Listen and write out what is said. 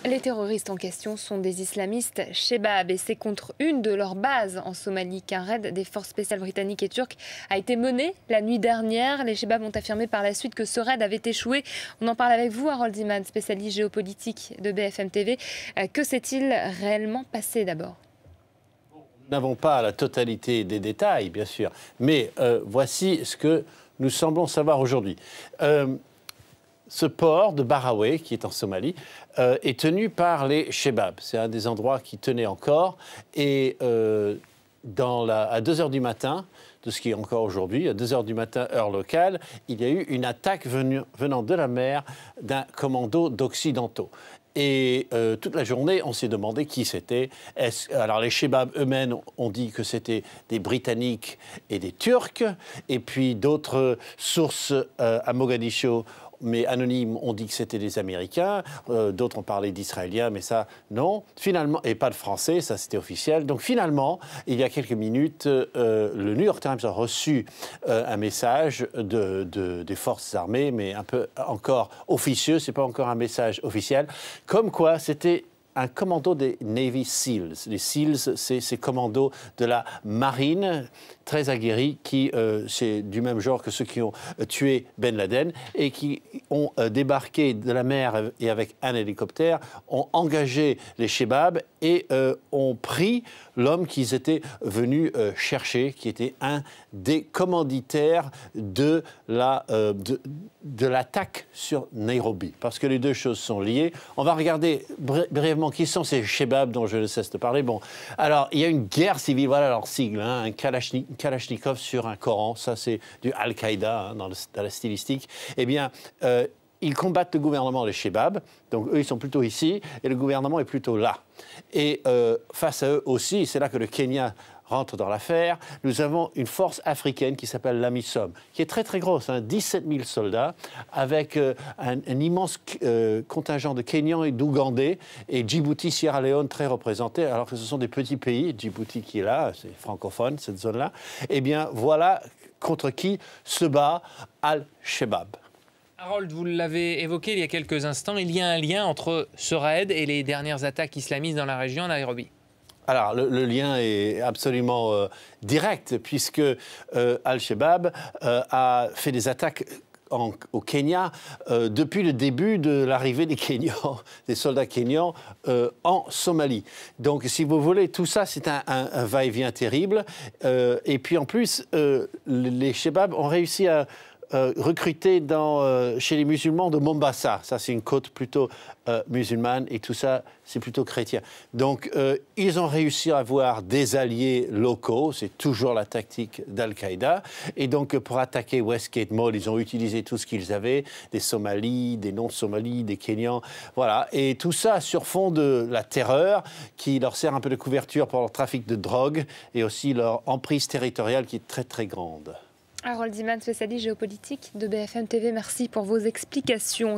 Les terroristes en question sont des islamistes Shebab et c'est contre une de leurs bases en Somalie qu'un raid des forces spéciales britanniques et turques a été mené la nuit dernière. Les Shebab ont affirmé par la suite que ce raid avait échoué. On en parle avec vous, Harold Iman, spécialiste géopolitique de BFM TV. Que s'est-il réellement passé d'abord ? Nous n'avons pas la totalité des détails, bien sûr, mais voici ce que nous semblons savoir aujourd'hui. Ce port de Barawe, qui est en Somalie, est tenu par les Shebab. C'est un des endroits qui tenait encore. Et à 2 h du matin, de ce qui est encore aujourd'hui, à 2 h du matin, heure locale, il y a eu une attaque venant de la mer d'un commando d'Occidentaux. Et toute la journée, on s'est demandé qui c'était. Alors les Shebab eux-mêmes ont dit que c'était des Britanniques et des Turcs. Et puis d'autres sources à Mogadiscio, mais anonymes, ont dit que c'était des Américains. D'autres ont parlé d'Israéliens, mais ça, non. Finalement, et pas de Français, ça c'était officiel. Donc finalement, il y a quelques minutes, le New York Times a reçu un message des forces armées, mais un peu encore officieux, c'est pas encore un message officiel, comme quoi c'était un commando des Navy Seals. Les Seals, c'est ces commandos de la marine très aguerris qui, c'est du même genre que ceux qui ont tué Ben Laden et qui ont débarqué de la mer et avec un hélicoptère, ont engagé les Shebab et ont pris l'homme qu'ils étaient venus chercher, qui était un des commanditaires de l'attaque sur Nairobi. Parce que les deux choses sont liées. On va regarder brièvement qui sont ces Shebab dont je ne cesse de parler. Bon, alors, il y a une guerre civile, voilà leur sigle, hein, un Kalachnikov sur un Coran, ça c'est du Al-Qaïda hein, dans la stylistique. Eh bien, ils combattent le gouvernement des Shebab, donc eux ils sont plutôt ici, et le gouvernement est plutôt là. Et face à eux aussi, c'est là que le Kenya rentre dans l'affaire, nous avons une force africaine qui s'appelle l'AMISOM, qui est très très grosse, hein, 17 000 soldats, avec un immense contingent de Kenyans et d'Ougandais, et Djibouti, Sierra Leone très représentés, alors que ce sont des petits pays, Djibouti qui est là, c'est francophone cette zone-là. Eh bien voilà contre qui se bat Al-Shebab. Harold, vous l'avez évoqué il y a quelques instants, il y a un lien entre ce raid et les dernières attaques islamistes dans la région, à Nairobi. Alors, le lien est absolument direct, puisque Al-Shebab a fait des attaques au Kenya depuis le début de l'arrivée des Kenyans, des soldats kenyans en Somalie. Donc, si vous voulez, tout ça, c'est un va-et-vient terrible. Et puis, en plus, les Shebab ont réussi à recruter chez les musulmans de Mombasa. Ça, c'est une côte plutôt musulmane et tout ça, c'est plutôt chrétien. Donc, ils ont réussi à avoir des alliés locaux. C'est toujours la tactique d'Al-Qaïda. Et donc, pour attaquer Westgate Mall, ils ont utilisé tout ce qu'ils avaient, des Somalis, des non-Somalis, des Kenyans. Voilà. Et tout ça sur fond de la terreur qui leur sert un peu de couverture pour leur trafic de drogue et aussi leur emprise territoriale qui est très, très grande. Harold Iman, spécialiste géopolitique de BFM TV, merci pour vos explications.